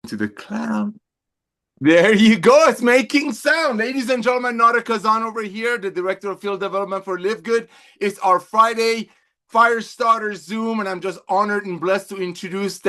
To the cloud. There you go. It's making sound. Ladies and gentlemen, Nada Kazan over here, the Director of Field Development for Livegood. It's our Friday Firestarter Zoom, and I'm just honored and blessed to introduce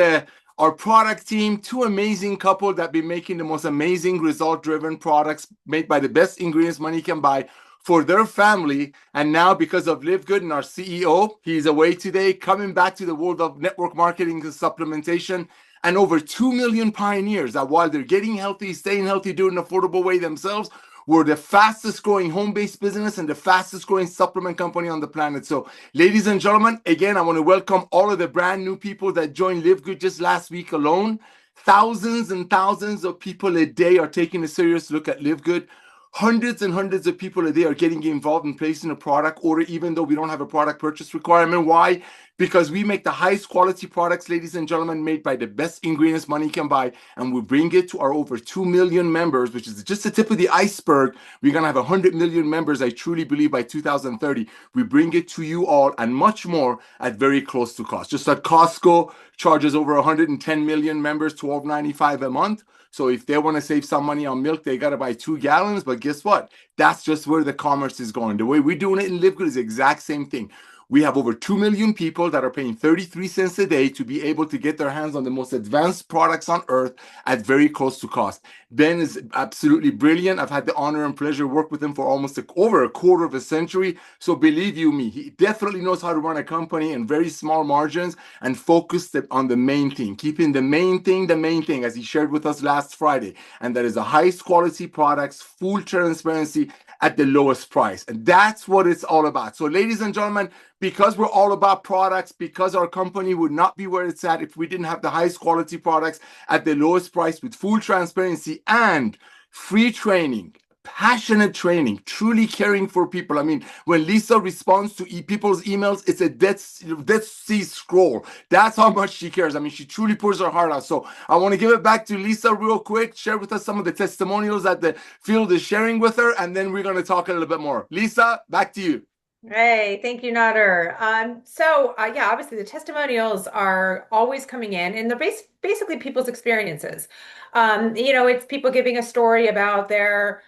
our product team, two amazing couple that be making the most amazing result-driven products made by the best ingredients money can buy for their family. And now, because of Livegood and our CEO, he's away today, coming back to the world of network marketing and supplementation, and over 2 million pioneers that while they're getting healthy, staying healthy, doing an affordable way themselves, we're the fastest growing home-based business and the fastest growing supplement company on the planet. So, ladies and gentlemen, again, I want to welcome all of the brand new people that joined Livegood just last week alone. Thousands and thousands of people a day are taking a serious look at Livegood. Hundreds and hundreds of people a day are getting involved in placing a product order, even though we don't have a product purchase requirement. Why? Because we make the highest quality products, ladies and gentlemen, made by the best ingredients money can buy, and we bring it to our over 2 million members, which is just the tip of the iceberg. We're going to have 100 million members, I truly believe, by 2030. We bring it to you all and much more at very close to cost. Just like Costco charges over 110 million members, $12.95 a month. So if they want to save some money on milk, they got to buy 2 gallons. But guess what? That's just where the commerce is going. The way we're doing it in Livegood is the exact same thing. We have over 2 million people that are paying 33 cents a day to be able to get their hands on the most advanced products on earth at very close to cost. Ben is absolutely brilliant. I've had the honor and pleasure to work with him for almost over a quarter of a century. So believe you me, he definitely knows how to run a company in very small margins and focus on the main thing, keeping the main thing, as he shared with us last Friday. And that is the highest quality products, full transparency at the lowest price. And that's what it's all about. So ladies and gentlemen, because we're all about products, because our company would not be where it's at if we didn't have the highest quality products at the lowest price with full transparency and free training, passionate training, truly caring for people. I mean, when Lisa responds to people's emails, it's a dead sea scroll. That's how much she cares. I mean, she truly pours her heart out. So I want to give it back to Lisa real quick, share with us some of the testimonials that the field is sharing with her, and then we're going to talk a little bit more. Lisa, back to you. Hey, thank you, Nutter. Yeah, obviously the testimonials are always coming in, and they're basically people's experiences. It's people giving a story about their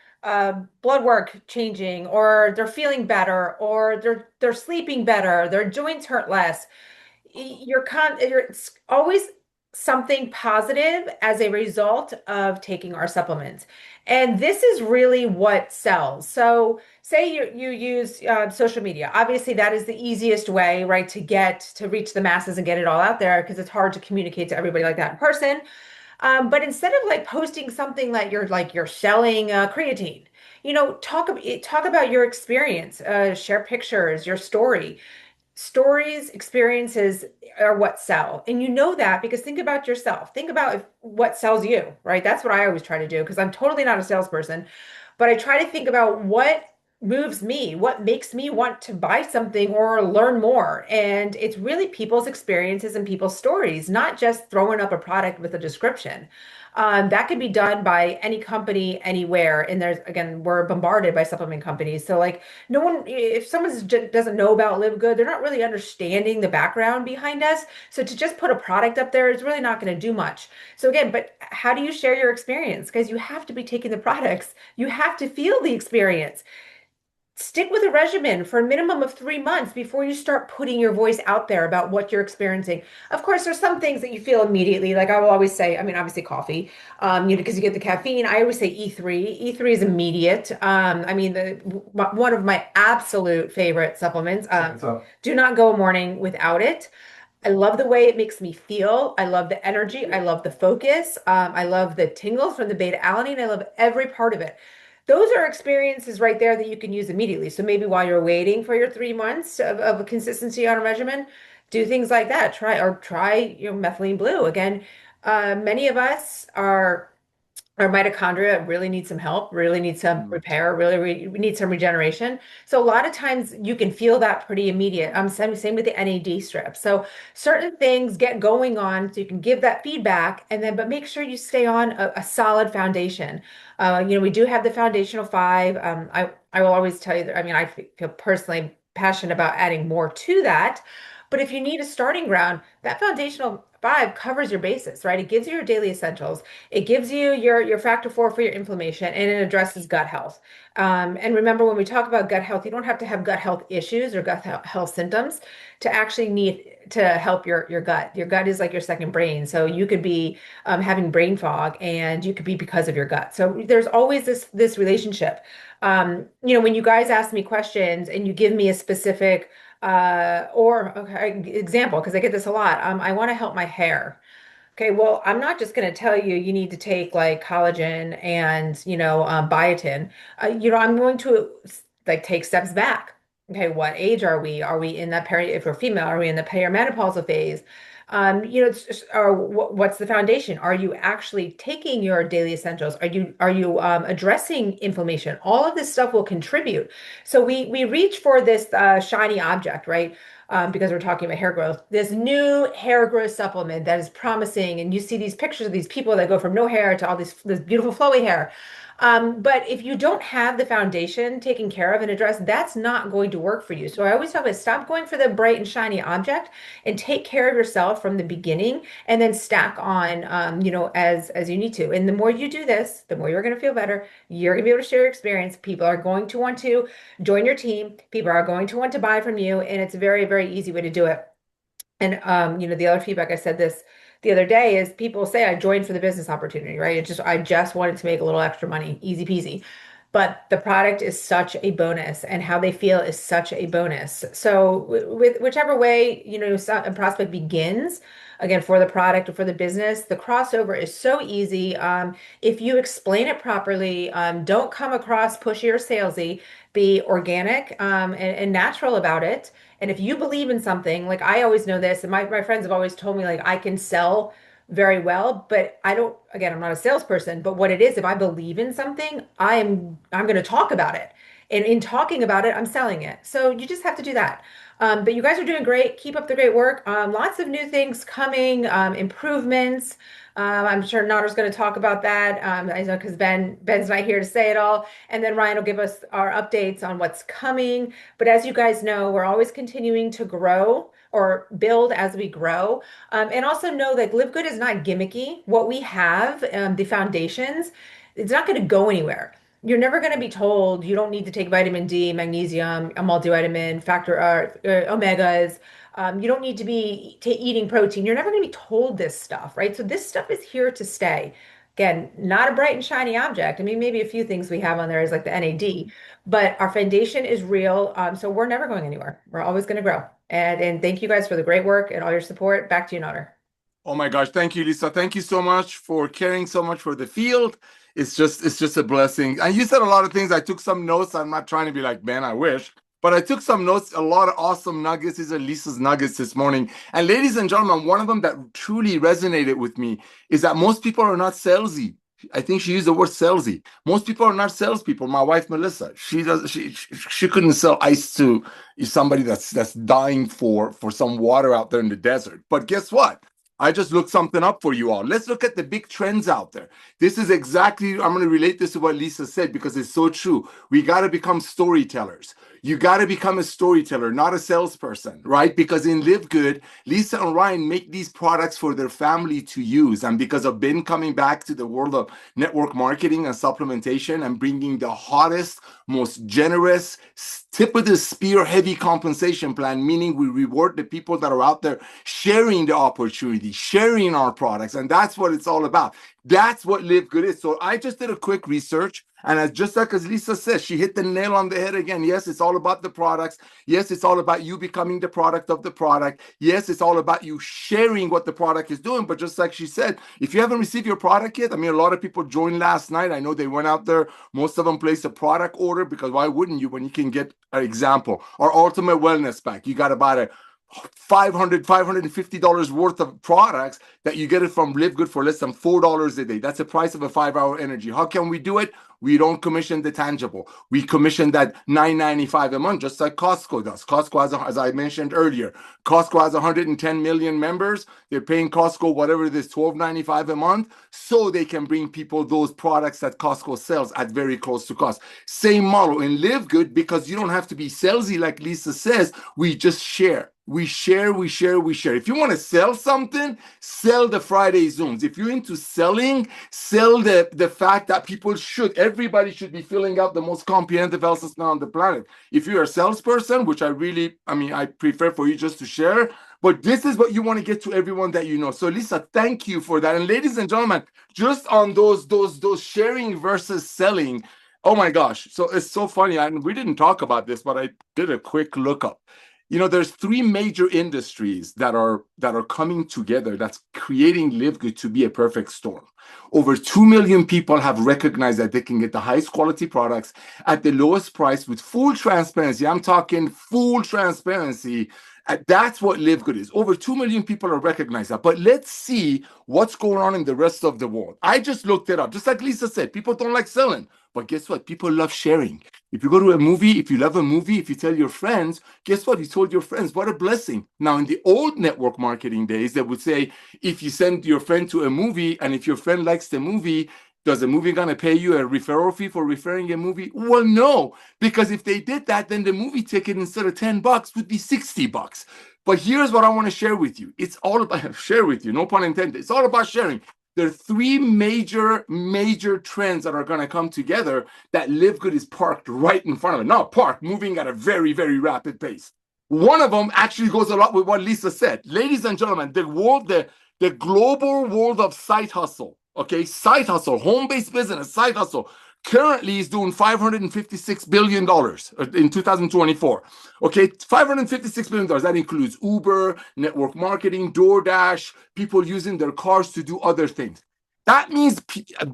blood work changing, or they're feeling better, or they're sleeping better, their joints hurt less. It's always something positive as a result of taking our supplements. And this is really what sells. So say you use social media. Obviously, that is the easiest way, right, to reach the masses and get it all out there because it's hard to communicate to everybody like that in person. But instead of like posting something that you're selling creatine, talk about your experience, share pictures, your story. Stories, experiences are what sell. And you know that because think about yourself. Think about what sells you, right? That's what I always try to do because I'm totally not a salesperson, but I try to think about what moves me, what makes me want to buy something or learn more. And it's really people's experiences and people's stories, not just throwing up a product with a description. That could be done by any company anywhere. And again, we're bombarded by supplement companies. So like no one, if someone doesn't know about Live Good, they're not really understanding the background behind us. So to just put a product up there is really not going to do much. So again, but how do you share your experience? Because you have to be taking the products. You have to feel the experience. Stick with a regimen for a minimum of 3 months before you start putting your voice out there about what you're experiencing. Of course, there's some things that you feel immediately. Like I will always say, I mean, obviously coffee, because you get the caffeine. I always say E3. E3 is immediate. I mean, one of my absolute favorite supplements. Do not go a morning without it. I love the way it makes me feel. I love the energy. I love the focus. I love the tingles from the beta alanine. I love every part of it. Those are experiences right there that you can use immediately. So maybe while you're waiting for your 3 months of consistency on a regimen, do things like that. Try methylene blue. Again, many of us are our mitochondria really need some help, really need some repair, really need some regeneration. So a lot of times you can feel that pretty immediate. Same with the NAD strip. So certain things get going on so you can give that feedback but make sure you stay on a solid foundation. We do have the foundational five. I will always tell you that, I mean, I feel personally passionate about adding more to that. But if you need a starting ground, that foundational 5 covers your basis, right? It gives you your daily essentials. It gives you your factor 4 for your inflammation, and it addresses gut health. And remember, when we talk about gut health, you don't have to have gut health issues or health symptoms to actually need to help your gut. Your gut is like your second brain. So you could be having brain fog, and you could be because of your gut. So there's always this relationship. When you guys ask me questions and you give me a specific or okay, example, because I get this a lot. I want to help my hair. Okay, well, I'm not just going to tell you you need to take like collagen and, biotin. I'm going to like take steps back. Okay, what age are we? Are we in that if we're female, are we in the perimenopausal phase? Or what's the foundation? Are you actually taking your daily essentials? Are you addressing inflammation? All of this stuff will contribute. So we reach for this shiny object, right? Because we're talking about hair growth, this new hair growth supplement that is promising. And you see these pictures of these people that go from no hair to all this beautiful flowy hair. But if you don't have the foundation taken care of and addressed, that's not going to work for you. So I always talk about stop going for the bright and shiny object and take care of yourself from the beginning and then stack on, as you need to. And the more you do this, the more you're going to feel better. You're going to be able to share your experience. People are going to want to join your team. People are going to want to buy from you, and it's a very, very easy way to do it. And the other feedback, I said this the other day, is people say I joined for the business opportunity, right? I just wanted to make a little extra money, easy peasy. But the product is such a bonus, and how they feel is such a bonus. So with whichever way, a prospect begins, again, for the product or for the business, the crossover is so easy. If you explain it properly, don't come across pushy or salesy, be organic, and natural about it. And if you believe in something, like I always know this, and my friends have always told me, like, I can sell very well, but I don't, again, I'm not a salesperson, but what it is, if I believe in something, I'm going to talk about it. And in talking about it, I'm selling it. So you just have to do that. But you guys are doing great. Keep up the great work. Lots of new things coming, improvements. I'm sure Nader's going to talk about that. I know because Ben's not here to say it all. And then Ryan will give us our updates on what's coming. But as you guys know, we're always continuing to grow or build as we grow. And also know that Live Good is not gimmicky. What we have, the foundations, it's not going to go anywhere. You're never going to be told you don't need to take vitamin D, magnesium, a multivitamin, omegas. You don't need to be eating protein. You're never going to be told this stuff, right? So this stuff is here to stay. Again, not a bright and shiny object. I mean, maybe a few things we have on there is like the NAD, but our foundation is real. So we're never going anywhere. We're always going to grow. And thank you guys for the great work and all your support. Back to you, Nader. Oh my gosh, thank you, Lisa. Thank you so much for caring so much for the field. It's just a blessing. And you said a lot of things. I took some notes. I'm not trying to be like, man, I wish. But I took some notes, a lot of awesome nuggets. These are Lisa's nuggets this morning. And ladies and gentlemen, one of them that truly resonated with me is that most people are not salesy. I think she used the word salesy. Most people are not salespeople. My wife Melissa, she couldn't sell ice to somebody that's dying for some water out there in the desert. But guess what? I just looked something up for you all. Let's look at the big trends out there. This is exactly, I'm going to relate this to what Lisa said because it's so true. We got to become storytellers. You got to become a storyteller, not a salesperson, right? Because in Live Good, Lisa and Ryan make these products for their family to use. And because of Ben coming back to the world of network marketing and supplementation and bringing the hottest, most generous, tip of the spear heavy compensation plan, meaning we reward the people that are out there sharing the opportunity, sharing our products. And that's what it's all about. That's what Live Good is. So I just did a quick research. And just like as Lisa says, she hit the nail on the head again. Yes, it's all about the products. Yes, it's all about you becoming the product of the product. Yes, it's all about you sharing what the product is doing. But just like she said, if you haven't received your product yet, I mean, a lot of people joined last night. I know they went out there. Most of them placed a product order because why wouldn't you when you can get an example? Our Ultimate Wellness Pack. You got about a $550 worth of products that you get it from Live Good for less than $4 a day. That's the price of a 5-hour energy. How can we do it? We don't commission the tangible. We commission that $9.95 a month, just like Costco does. Costco has, as I mentioned earlier, Costco has 110 million members. They're paying Costco whatever it is, $12.95 a month, so they can bring people those products that Costco sells at very close to cost. Same model in Live Good, because you don't have to be salesy like Lisa says. We just share. We share, we share, we share. If you want to sell something, sell the Friday Zooms. If you're into selling, sell the fact that everybody should be filling out the most comprehensive health system on the planet. If you're a salesperson, which I prefer for you just to share, but this is what you want to get to everyone that you know. So Lisa, thank you for that. And ladies and gentlemen, just on those sharing versus selling, oh my gosh. So it's so funny. And we didn't talk about this, but I did a quick lookup. There's three major industries that are coming together that's creating Livegood to be a perfect storm. Over 2 million people have recognized that they can get the highest quality products at the lowest price with full transparency. I'm talking full transparency. That's what Livegood is. Over 2 million people are recognized that. But let's see what's going on in the rest of the world. I just looked it up. Just like Lisa said, people don't like selling. But guess what? People love sharing. If you go to a movie, if you love a movie, if you tell your friends, guess what? You told your friends. What a blessing. Now, in the old network marketing days, they would say, if you send your friend to a movie, and if your friend likes the movie, does the movie gonna pay you a referral fee for referring a movie? Well, no, because if they did that, then the movie ticket instead of $10 would be $60. But here's what I want to share with you. It's all about share with you, no pun intended. It's all about sharing. There are three major trends that are going to come together that Livegood is parked right in front of it. Not parked, moving at a very, very rapid pace. One of them actually goes a lot with what Lisa said. Ladies and gentlemen, the global world of side hustle, okay? Side hustle, home-based business, side hustle, currently is doing $556 billion in 2024. Okay, $556 billion. That includes Uber, network marketing, DoorDash, people using their cars to do other things. That means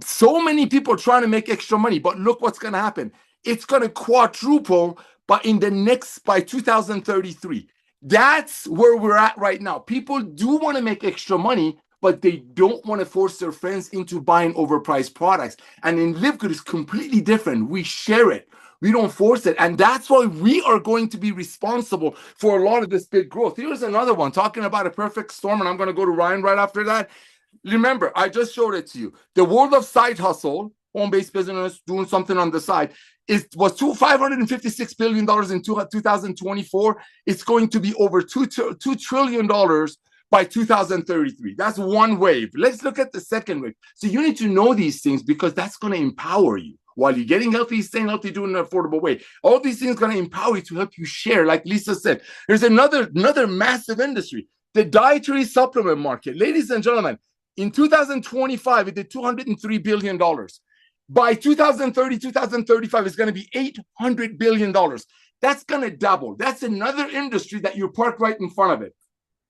so many people trying to make extra money, but look what's going to happen. It's going to quadruple by 2033. That's where we're at right now. People do want to make extra money, but they don't want to force their friends into buying overpriced products. And in Livegood, it's completely different. We share it. We don't force it. And that's why we are going to be responsible for a lot of this big growth. Here's another one, talking about a perfect storm, and I'm going to go to Ryan right after that. Remember, I just showed it to you. The world of side hustle, home-based business, doing something on the side, was $556 billion in 2024. It's going to be over $2 trillion by 2033. That's one wave. Let's look at the second wave. So you need to know these things because that's going to empower you. While you're getting healthy, staying healthy, doing an affordable way. All these things are going to empower you to help you share. Like Lisa said, there's another massive industry, the dietary supplement market. Ladies and gentlemen, in 2025, it did $203 billion. By 2030, 2035, it's going to be $800 billion. That's going to double. That's another industry that you park right in front of it.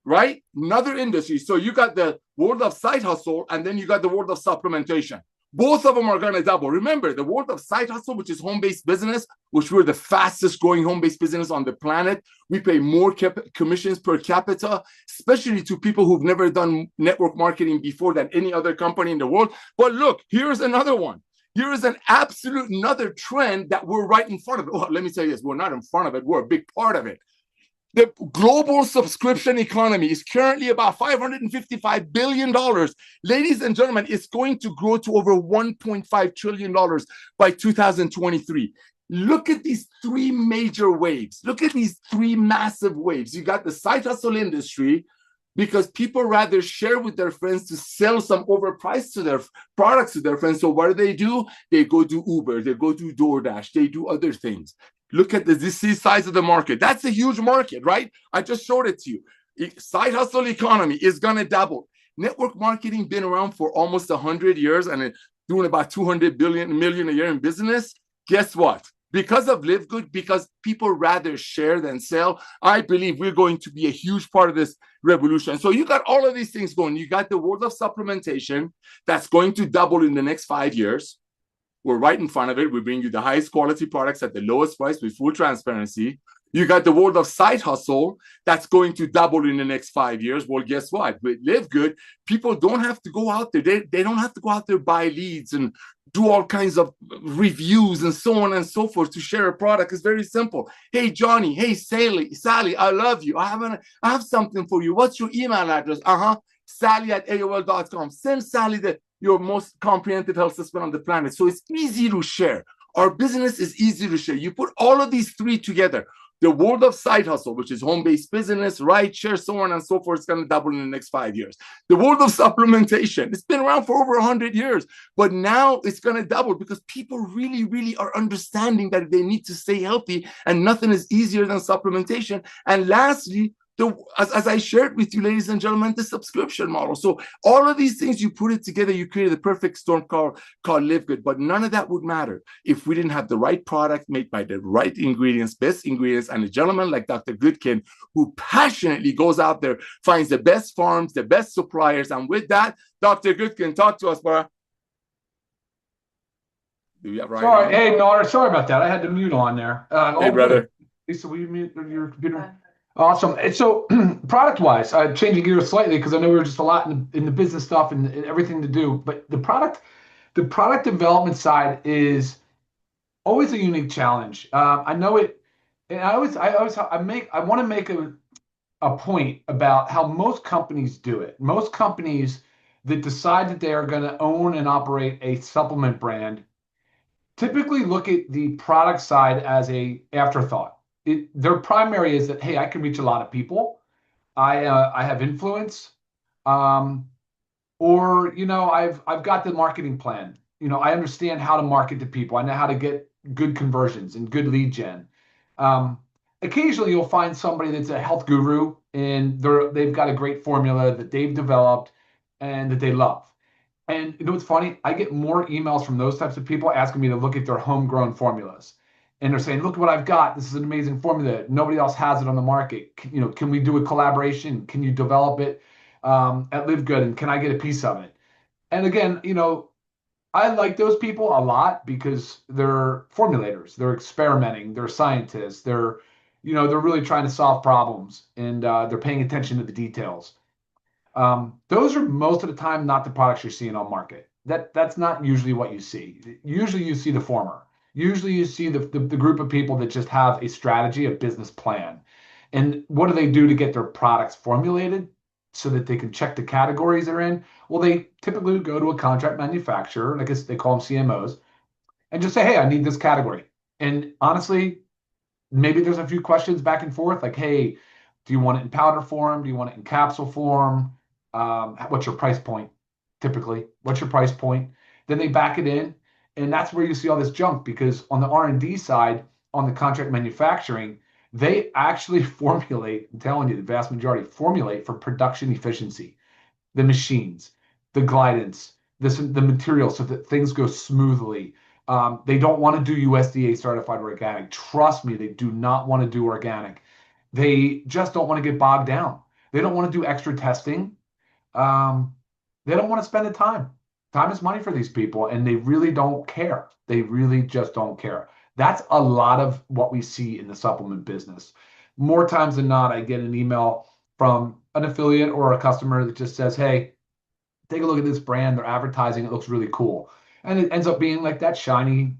Right? Another industry. So you got the world of side hustle, and then you got the world of supplementation. Both of them are going to double. Remember, the world of side hustle, which is home-based business, which we're the fastest growing home-based business on the planet. We pay more commissions per capita, especially to people who've never done network marketing before than any other company in the world. But look, here's another one. Here is another trend that we're right in front of it. Oh, let me tell you this. We're not in front of it. We're a big part of it. The global subscription economy is currently about $555 billion. Ladies and gentlemen, it's going to grow to over $1.5 trillion by 2023. Look at these three major waves. Look at these three massive waves. You got the side hustle industry, because people rather share with their friends to sell some overpriced to their products to their friends. So what do? They go do Uber, they go do DoorDash, they do other things. Look at this size of the market. That's a huge market, right? I just showed it to you. Side hustle economy is going to double. Network marketing been around for almost 100 years and doing about 200 million a year in business. Guess what? Because of Livegood, because people rather share than sell, I believe we're going to be a huge part of this revolution. So you got all of these things going. You got the world of supplementation that's going to double in the next 5 years. We're right in front of it. We bring you the highest quality products at the lowest price with full transparency. You got the world of side hustle that's going to double in the next 5 years. Well, guess what? With Livegood, people don't have to go out there. They don't have to go out there, buy leads and do all kinds of reviews and so on and so forth to share a product. It's very simple. Hey, Johnny. Hey, Sally, I love you. I have something for you. What's your email address? Sally@aol.com. Send Sally your most comprehensive health system on the planet. So it's easy to share. Our business is easy to share. You put all of these three together. The world of side hustle, which is home-based business, rideshare, so on and so forth, is going to double in the next 5 years. The world of supplementation, it's been around for over 100 years, but now it's going to double because people really, really are understanding that they need to stay healthy, and nothing is easier than supplementation. And lastly, as I shared with you, ladies and gentlemen, the subscription model. So all of these things, you put it together, you create the perfect storm called Livegood. But none of that would matter if we didn't have the right product made by the right ingredients, best ingredients, and a gentleman like Dr. Goodkin, who passionately goes out there, finds the best farms, the best suppliers. And with that, Dr. Goodkin, talk to us, bro. Do you have right Sorry, on? hey, Nora, sorry about that. I had the mute on there. Hey, brother. Good. Lisa, will you mute your computer? Awesome. And so, product-wise, changing gears slightly because I know we're just a lot in the business stuff and everything to do. But the product development side is always a unique challenge. I know it, and I want to make a point about how most companies do it. Most companies that decide that they are going to own and operate a supplement brand typically look at the product side as a afterthought. Their primary is that, hey, I can reach a lot of people. I have influence, or I've got the marketing plan. I understand how to market to people. I know how to get good conversions and good lead gen. Occasionally, you'll find somebody that's a health guru and they've got a great formula that they've developed and that they love. And you know what's funny? I get more emails from those types of people asking me to look at their homegrown formulas. And they're saying, look what I've got. This is an amazing formula. Nobody else has it on the market. Can we do a collaboration? Can you develop it at Livegood? And can I get a piece of it? And again, I like those people a lot because they're formulators. They're experimenting. They're scientists. They're really trying to solve problems, and they're paying attention to the details. Those are most of the time not the products you're seeing on market. That's not usually what you see. Usually you see the former. Usually you see the group of people that just have a strategy, a business plan. And what do they do to get their products formulated so that they can check the categories they're in? Well, they typically go to a contract manufacturer, I guess they call them CMOs, and just say, hey, I need this category. And honestly, maybe there's a few questions back and forth, like, hey, do you want it in powder form? Do you want it in capsule form? What's your price point? Typically, what's your price point? Then they back it in, and that's where you see all this junk, because on the R&D side, on the contract manufacturing, they actually formulate, I'm telling you, the vast majority formulate for production efficiency, the machines, the glidance, the materials, so that things go smoothly. They don't want to do USDA certified organic. Trust me, they do not want to do organic. They just don't want to get bogged down. They don't want to do extra testing. They don't want to spend the time. Time is money for these people, and they really don't care. They really just don't care. That's a lot of what we see in the supplement business. More times than not, I get an email from an affiliate or a customer that just says, hey, take a look at this brand. They're advertising. It looks really cool. And it ends up being like that shiny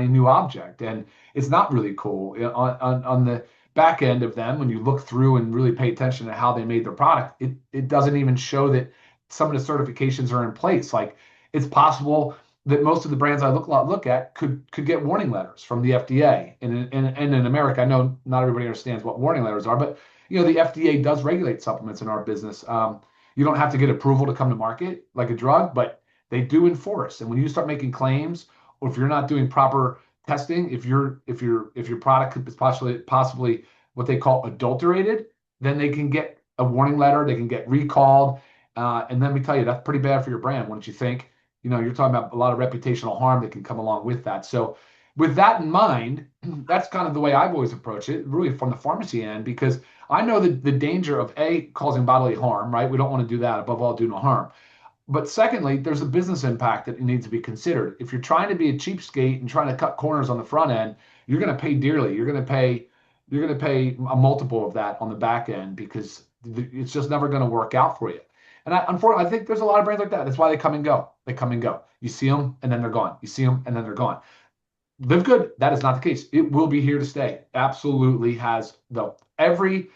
new object. And it's not really cool. On the back end of them, when you look through and really pay attention to how they made their product, it doesn't even show that some of the certifications are in place. Like, it's possible that most of the brands I look at could get warning letters from the FDA. And in America, I know not everybody understands what warning letters are, but the FDA does regulate supplements in our business. You don't have to get approval to come to market like a drug, but they do enforce. And when you start making claims, or if you're not doing proper testing, if your product is possibly what they call adulterated, then they can get a warning letter, they can get recalled, and let me tell you, that's pretty bad for your brand, wouldn't you think? You're talking about a lot of reputational harm that can come along with that. So with that in mind, that's kind of the way I've always approached it, really from the pharmacy end, because I know the danger of causing bodily harm, right? We don't want to do that. Above all, do no harm. But secondly, there's a business impact that needs to be considered. If you're trying to be a cheapskate and trying to cut corners on the front end, you're going to pay dearly. You're going to pay a multiple of that on the back end, because it's just never going to work out for you. And unfortunately, I think there's a lot of brands like that. That's why they come and go. They come and go. You see them, and then they're gone. You see them, and then they're gone. Livegood, that is not the case. It will be here to stay. Absolutely has every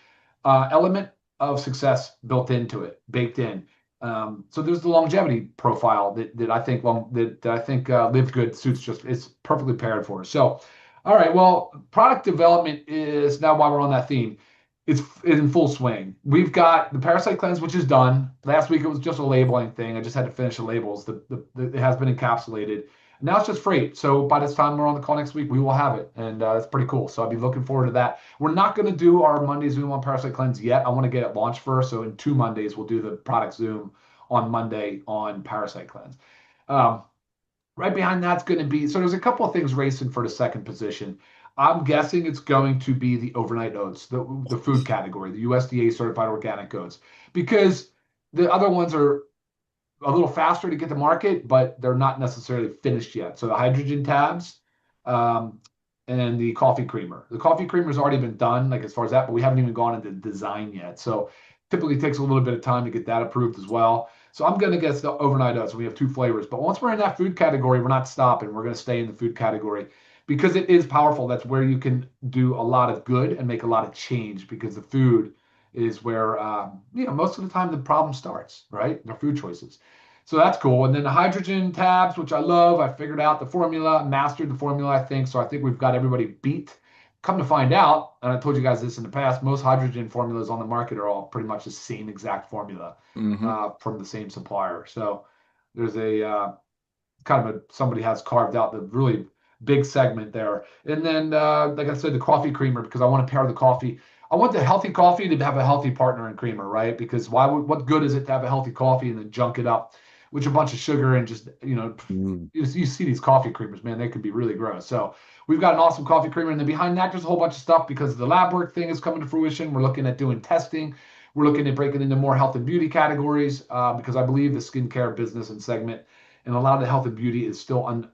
element of success built into it, baked in. So there's the longevity profile that I think Livegood suits, just it's perfectly paired for. So All right. Well, product development is now while we're on that theme, it's in full swing. We've got the parasite cleanse, which is done. Last week it was just a labeling thing. I just had to finish the labels. It has been encapsulated. Now it's just freight. So by this time we're on the call next week, we will have it, and it's pretty cool. So I'll be looking forward to that. We're not going to do our Monday Zoom on parasite cleanse yet. I want to get it launched first. So in 2 Mondays we'll do the product Zoom on Monday on parasite cleanse. Um, Right behind that's going to be, so there's a couple of things racing for the second position. I'm guessing it's going to be the overnight oats, the food category, the USDA certified organic oats, because the other ones are a little faster to get to market, but they're not necessarily finished yet. So the hydrogen tabs, um, and the coffee creamer. The coffee creamer has already been done, like as far as that, but we haven't even gone into design yet. So typically takes a little bit of time to get that approved as well. So I'm going to guess the overnight oats. We have 2 flavors, but once we're in that food category, we're not stopping. We're going to stay in the food category because it is powerful. That's where you can do a lot of good and make a lot of change, because the food is where most of the time the problem starts, right? Their food choices. So that's cool. And then the hydrogen tabs, which I love. I figured out the formula, mastered the formula, I think. So I think we've got everybody beat. Come to find out, and I told you guys this in the past, most hydrogen formulas on the market are all pretty much the same exact formula from the same supplier. So there's a kind of somebody has carved out the really big segment there. And then, like I said, the coffee creamer, because I want to pair the coffee. I want the healthy coffee to have a healthy partner in creamer, right? Because what good is it to have a healthy coffee and then junk it up with a bunch of sugar and just, you see these coffee creamers, man, they could be really gross. So we've got an awesome coffee creamer. And then behind that, there's a whole bunch of stuff because the lab work thing is coming to fruition. We're looking at doing testing. We're looking at breaking into more health and beauty categories because I believe the skincare business and segment and a lot of the health and beauty is still on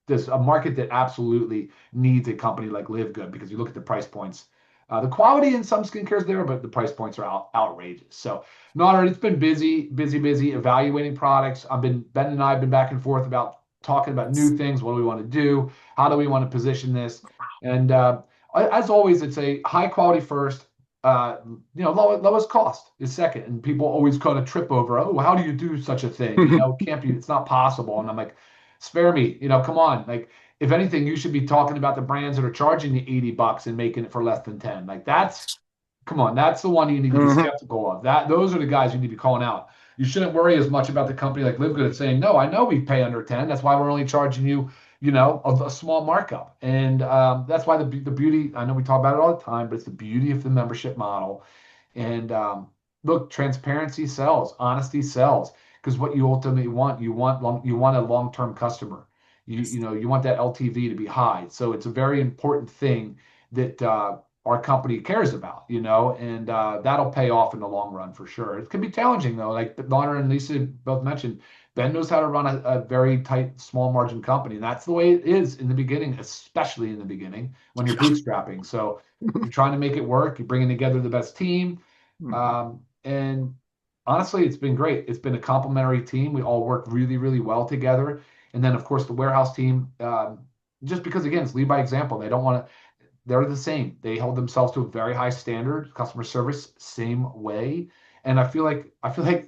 there's a market that absolutely needs a company like Livegood, because you look at the price points. The quality in some skincare is there, but the price points are outrageous. So, Nodder, it's been busy evaluating products. Ben and I have been back and forth about talking about new things. What do we want to do? How do we want to position this? And as always, it's a high quality first. Lowest cost is second, and people always kind of trip over, oh, how do you do such a thing? It can't be, it's not possible. And I'm like, spare me, come on. Like, if anything, you should be talking about the brands that are charging you $80 and making it for less than 10. Like, come on, that's the one you need to be skeptical of. Those are the guys you need to be calling out. You shouldn't worry as much about the company like Livegood that's saying, no, I know we pay under 10. That's why we're only charging you a small markup. And that's why the beauty, I know we talk about it all the time, but it's the beauty of the membership model. And look, transparency sells, honesty sells, because what you ultimately want, you want a long-term customer. You want that LTV to be high. So it's a very important thing that our company cares about, and that'll pay off in the long run for sure. It can be challenging though, like Lana and Lisa both mentioned. Ben knows how to run a very tight, small margin company. And that's the way it is in the beginning, especially in the beginning when you're bootstrapping. So you're trying to make it work. You're bringing together the best team. And honestly, it's been great. It's been a complementary team. We all work really, really well together. And then, of course, the warehouse team, just because, again, it's lead by example. They're the same. They hold themselves to a very high standard, customer service, same way. And I feel like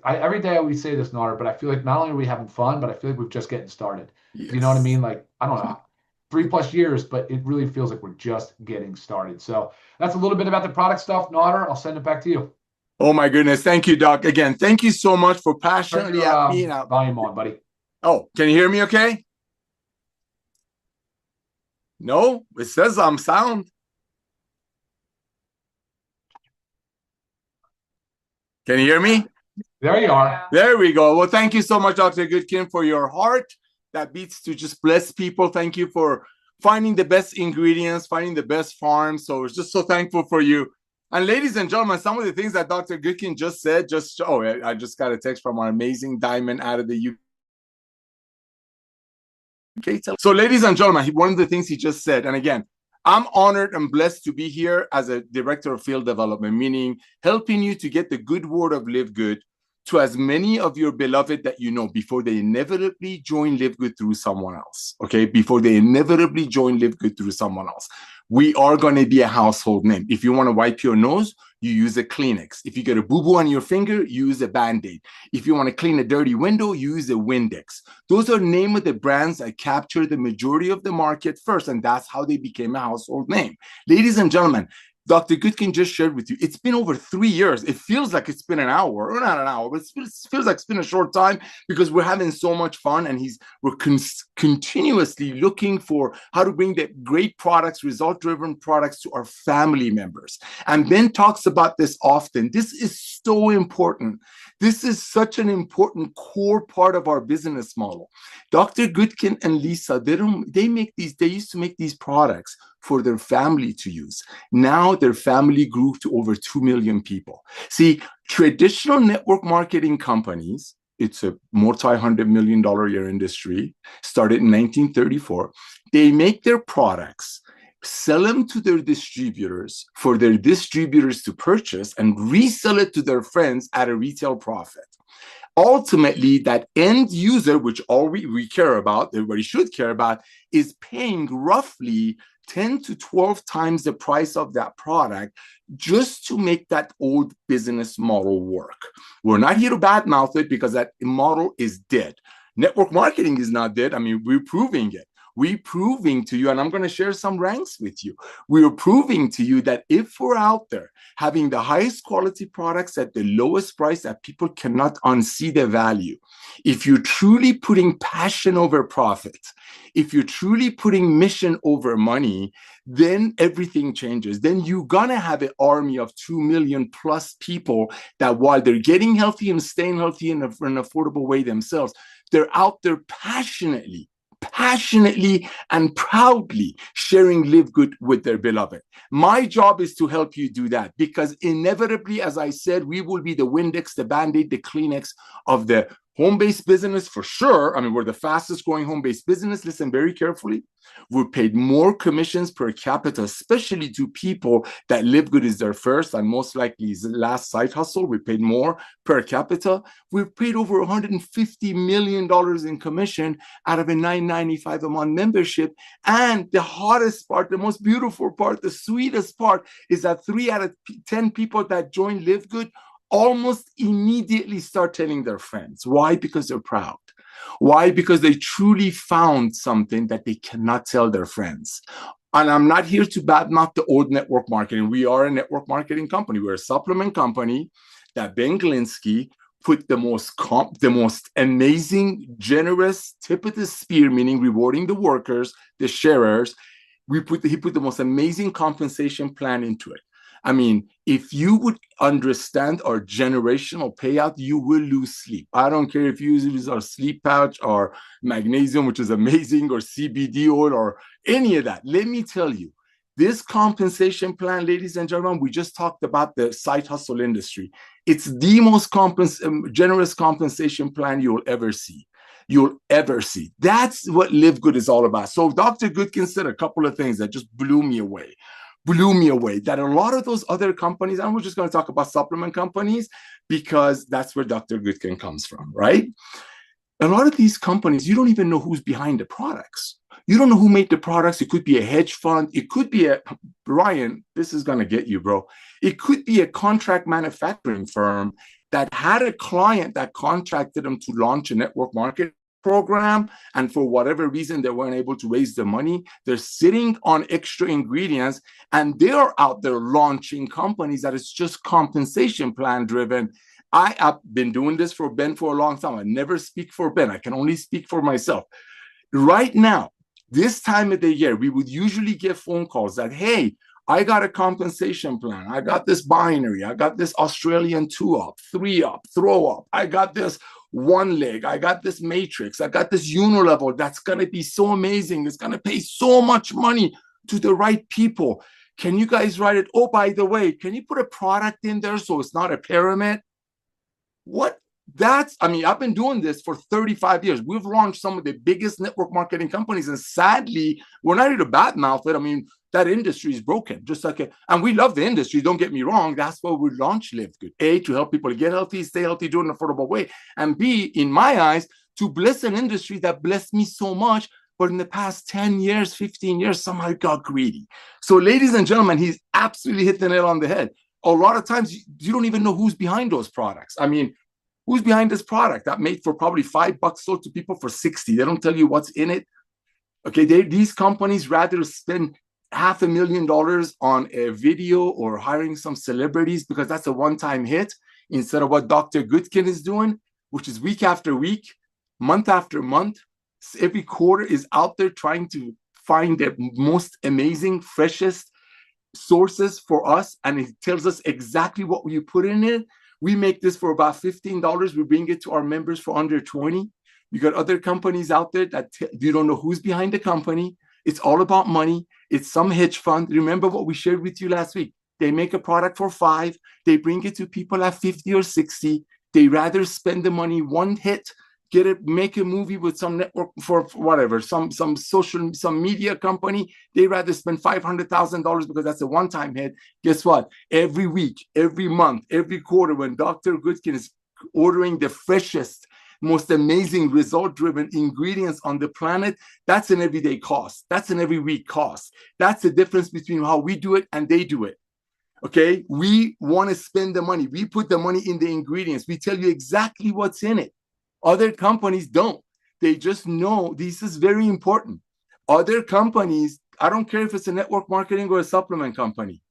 every day we say this, Nader, but I feel like not only are we having fun, but I feel like we're just getting started. Yes. You know what I mean? Like, I don't know, 3+ years, but it really feels like we're just getting started. So that's a little bit about the product stuff. Nader, I'll send it back to you. Oh my goodness. Thank you, Doc. Again, thank you so much for passionately being out. Volume on, buddy. Oh, can you hear me okay? No, it says I'm sound. Can you hear me? There you are. There we go. Well, thank you so much, Dr. Goodkin, for your heart that beats to just bless people. Thank you for finding the best ingredients, finding the best farms. So we're just so thankful for you. And ladies and gentlemen, some of the things that Dr. Goodkin just said, I just got a text from our amazing Diamond out of the UK. So ladies and gentlemen, one of the things he just said, and again, I'm honored and blessed to be here as a director of field development, meaning helping you to get the good word of Livegood to as many of your beloved that you know before they inevitably join Livegood through someone else, okay? Before they inevitably join Livegood through someone else. We are going to be a household name. If you want to wipe your nose, you use a Kleenex. If you get a boo-boo on your finger, you use a Band-Aid. If you want to clean a dirty window, you use a Windex. Those are name of the brands that capture the majority of the market first, and that's how they became a household name. Ladies and gentlemen, Dr. Goodkin just shared with you, it's been over 3 years. It feels like it's been an hour, or not an hour, but it feels like it's been a short time because we're having so much fun, and we're continuously looking for how to bring the great products, result-driven products to our family members. And Ben talks about this often. This is so important. This is such an important core part of our business model. Dr. Goodkin and Lisa, they used to make these products for their family to use. Now their family grew to over 2 million people. See, traditional network marketing companies, it's a multi-$100 million a year industry, started in 1934. They make their products, sell them to their distributors for their distributors to purchase and resell it to their friends at a retail profit. Ultimately, that end user, which all we care about, everybody should care about, is paying roughly 10 to 12 times the price of that product just to make that old business model work. We're not here to badmouth it because that model is dead. Network marketing is not dead. I mean, we're proving it. We're proving to you, and I'm going to share some ranks with you. We're proving to you that if we're out there having the highest quality products at the lowest price that people cannot unsee the value, if you're truly putting passion over profit, if you're truly putting mission over money, then everything changes. Then you're going to have an army of 2 million plus people that while they're getting healthy and staying healthy in an affordable way themselves, they're out there passionately and proudly sharing Livegood with their beloved. My job is to help you do that because inevitably, as I said, we will be the Windex, the Band-Aid, the Kleenex of the home-based business for sure. I mean, we're the fastest growing home-based business. Listen very carefully. We're paid more commissions per capita, especially to people that Livegood is their first and most likely is last side hustle. We paid more per capita. We've paid over $150 million in commission out of a $9.95 a month membership. And the hottest part, the most beautiful part, the sweetest part is that 3 out of 10 people that join Livegood almost immediately start telling their friends. Why? Because they're proud. Why? Because they truly found something that they cannot tell their friends. And I'm not here to badmouth the old network marketing. We are a network marketing company. We're a supplement company that Ben Glinsky put the most amazing, generous tip of the spear, meaning rewarding the workers, the sharers. He put the most amazing compensation plan into it. I mean, if you would understand our generational payout, you will lose sleep. I don't care if you use our sleep pouch or magnesium, which is amazing, or CBD oil or any of that. Let me tell you, this compensation plan, ladies and gentlemen, we just talked about the side hustle industry. It's the most generous compensation plan you'll ever see. That's what Livegood is all about. So Dr. Goodkin said a couple of things that just blew me away, that a lot of those other companies, and we're just going to talk about supplement companies because that's where Dr. Goodkin comes from, right? A lot of these companies, you don't even know who's behind the products. You don't know who made the products. It could be a hedge fund. It could be Ryan, this is going to get you, bro. It could be a contract manufacturing firm that had a client that contracted them to launch a network marketing program, and for whatever reason they weren't able to raise the money. They're sitting on extra ingredients and they're out there launching companies that is just compensation plan driven. I have been doing this for Ben for a long time. I never speak for Ben. I can only speak for myself. Right now, this time of the year, we would usually get phone calls that, hey, I got a compensation plan. I got this binary. I got this Australian 2-up, 3-up, throw up. I got this one leg. I got this matrix. I got this unilevel that's going to be so amazing. It's going to pay so much money to the right people. Can you guys write it? Oh, by the way, can you put a product in there so it's not a pyramid? What? I've been doing this for 35 years. We've launched some of the biggest network marketing companies, and sadly, we're not here to badmouth it. I mean, that industry is broken, and we love the industry. Don't get me wrong. That's why we launched Livegood. A, to help people get healthy, stay healthy, do it in an affordable way. And B, in my eyes, to bless an industry that blessed me so much But in the past 10 years, 15 years, somehow it got greedy. So, ladies and gentlemen, he's absolutely hit the nail on the head. A lot of times you don't even know who's behind those products. I mean, who's behind this product that made for probably $5 sold to people for 60? They don't tell you what's in it. Okay, these companies rather spend $500,000 on a video or hiring some celebrities because that's a one-time hit instead of what Dr. Goodkin is doing, which is week after week, month after month. Every quarter is out there trying to find the most amazing, freshest sources for us, and it tells us exactly what you put in it. We make this for about $15. We bring it to our members for under 20. You got other companies out there that you don't know who's behind the company. It's all about money. It's some hedge fund. Remember what we shared with you last week. They make a product for $5. They bring it to people at 50 or 60. They rather spend the money one hit, get it, make a movie with some network for whatever, some media company. They rather spend $500,000 because that's a one-time hit. Guess what? Every week, every month, every quarter, when Dr. Goodkin is ordering the freshest, most amazing result-driven ingredients on the planet, that's an everyday cost. That's an every week cost. That's the difference between how we do it and they do it. Okay, we want to spend the money. We put the money in the ingredients. We tell you exactly what's in it. Other companies don't. They just know this is very important. Other companies, I don't care if it's a network marketing or a supplement company,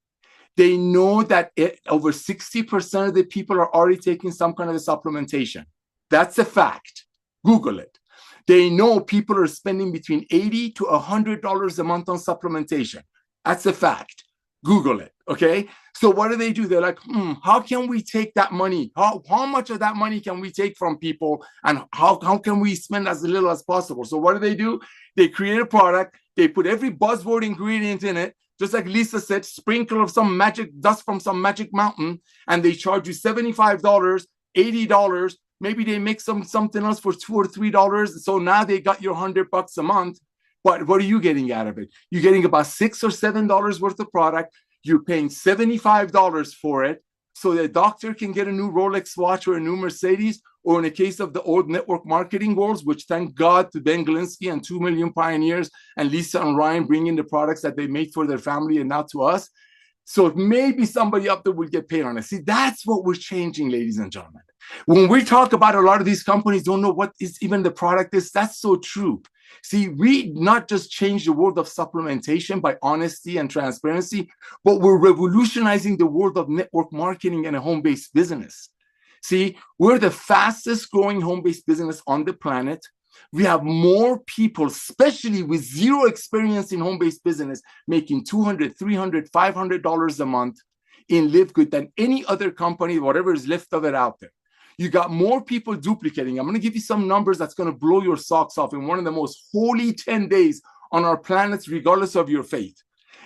they know that over 60% of the people are already taking some kind of a supplementation. That's a fact. Google it. They know people are spending between $80 to $100 a month on supplementation. That's a fact. Google it, okay? So what do? They're like, how can we take that money? How much of that money can we take from people? And how can we spend as little as possible? So what do? They create a product. They put every buzzword ingredient in it. Just like Lisa said, sprinkle of some magic dust from some magic mountain. And they charge you $75, $80. Maybe they make something else for $2 or $3. So now they got your $100 a month. But what are you getting out of it? You're getting about $6 or $7 worth of product. You're paying $75 for it so the doctor can get a new Rolex watch or a new Mercedes, or in the case of the old network marketing worlds, which thank God to Ben Glinsky and 2 Million Pioneers and Lisa and Ryan bringing the products that they made for their family and now to us. So maybe somebody up there will get paid on it. See, that's what we're changing, ladies and gentlemen. When we talk about a lot of these companies don't know what is even the product is, that's so true. See, we not just change the world of supplementation by honesty and transparency, but we're revolutionizing the world of network marketing and a home-based business. See, we're the fastest growing home-based business on the planet. We have more people, especially with zero experience in home-based business, making $200, $300, $500 a month in Livegood than any other company, whatever is left of it out there. You got more people duplicating. I'm going to give you some numbers that's going to blow your socks off in one of the most holy 10 days on our planet, regardless of your faith.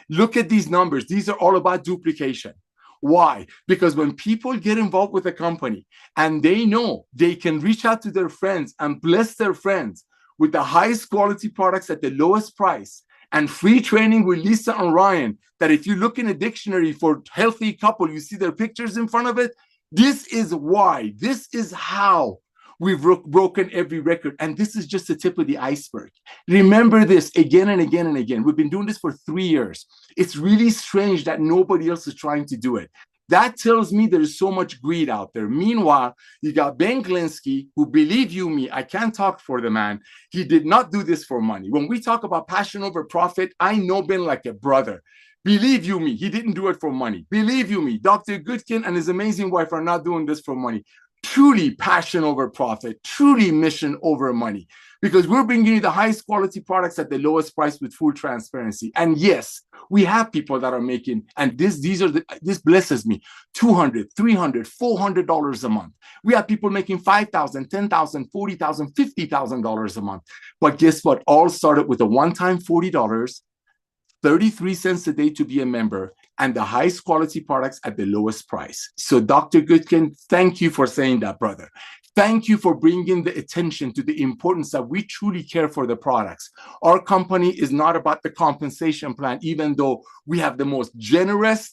Look at these numbers. These are all about duplication. Why? Because when people get involved with a company and they know they can reach out to their friends and bless their friends with the highest quality products at the lowest price and free training with Lisa and Ryan, that if you look in a dictionary for healthy couple, you see their pictures in front of it. This is why, this is how we've broken every record. And this is just the tip of the iceberg. Remember this again and again and again. We've been doing this for 3 years. It's really strange that nobody else is trying to do it. That tells me there's so much greed out there. Meanwhile, you got Ben Glinsky, who, believe you me, I can't talk for the man. He did not do this for money. When we talk about passion over profit, I know Ben like a brother. Believe you me, he didn't do it for money. Believe you me, Dr. Goodkin and his amazing wife are not doing this for money. Truly passion over profit, truly mission over money, because we're bringing you the highest quality products at the lowest price with full transparency. And yes, we have people that are making, and this blesses me, $200, $300, $400 a month. We have people making $5,000, $10,000, $40,000, $50,000 a month. But guess what? All started with a one-time $40, 33 cents a day to be a member, and the highest quality products at the lowest price. So Dr. Goodkin, thank you for saying that, brother. Thank you for bringing the attention to the importance that we truly care for the products. Our company is not about the compensation plan, even though we have the most generous,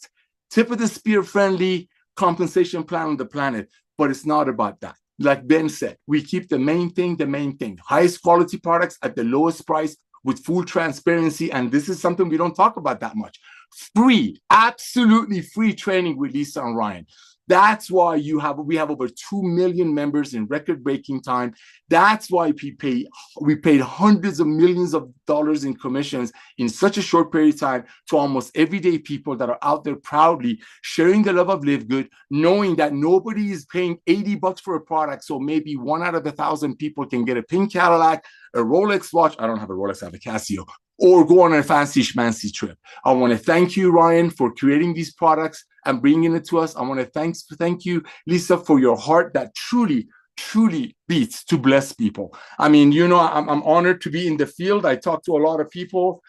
tip of the spear friendly compensation plan on the planet, but it's not about that. Like Ben said, we keep the main thing, highest quality products at the lowest price with full transparency. And this is something we don't talk about that much. Free, absolutely free training with Lisa and Ryan. That's why we have over 2 million members in record-breaking time. That's why we paid hundreds of millions of dollars in commissions in such a short period of time to almost everyday people that are out there proudly sharing the love of Livegood, knowing that nobody is paying $80 for a product. So maybe 1 out of 1,000 people can get a pink Cadillac, a Rolex watch. I don't have a Rolex, I have a Casio, or go on a fancy schmancy trip. I want to thank you, Ryan, for creating these products and bringing it to us. I want to thank you, Lisa, for your heart that truly beats to bless people. I mean, you know, I'm honored to be in the field. I talk to a lot of people,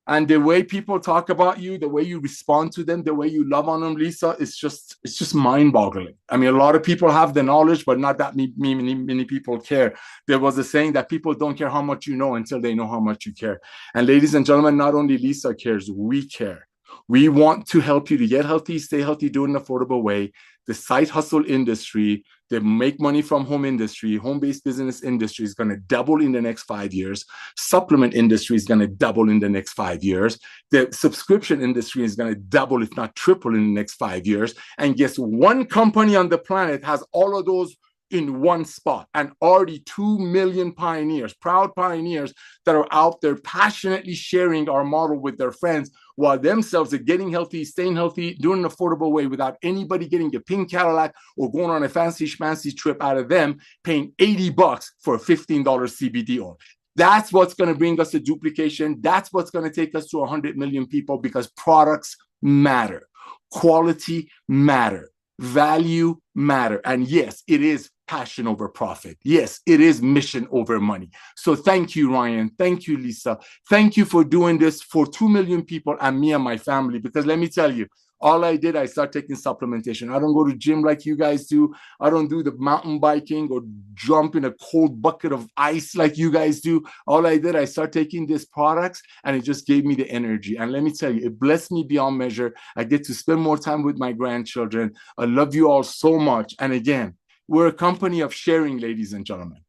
and the way people talk about you, the way you respond to them, the way you love on them, Lisa, it's just mind-boggling. I mean, a lot of people have the knowledge, but not that many people care. There was a saying that people don't care how much you know until they know how much you care. And ladies and gentlemen, not only Lisa cares, we care. We want to help you to get healthy, stay healthy, do it in an affordable way. The side hustle industry, the make money from home industry, home-based business industry is going to double in the next 5 years. Supplement industry is going to double in the next 5 years. The subscription industry is going to double, if not triple, in the next 5 years. And guess one company on the planet has all of those in one spot, and already 2 million pioneers, proud pioneers that are out there passionately sharing our model with their friends while themselves are getting healthy, staying healthy, doing an affordable way without anybody getting a pink Cadillac or going on a fancy schmancy trip out of them, paying $80 for a $15 CBD oil. That's what's going to bring us a duplication. That's what's going to take us to 100 million people, because products matter. Quality matter. Value matter. And yes, it is passion over profit. Yes, it is mission over money. So thank you, Ryan. Thank you, Lisa. Thank you for doing this for 2 million people and me and my family. Because let me tell you, all I did, I started taking supplementation. I don't go to gym like you guys do. I don't do the mountain biking or jump in a cold bucket of ice like you guys do. All I did, I started taking these products, and it just gave me the energy. And let me tell you, it blessed me beyond measure. I get to spend more time with my grandchildren. I love you all so much. And again, we're a company of sharing, ladies and gentlemen.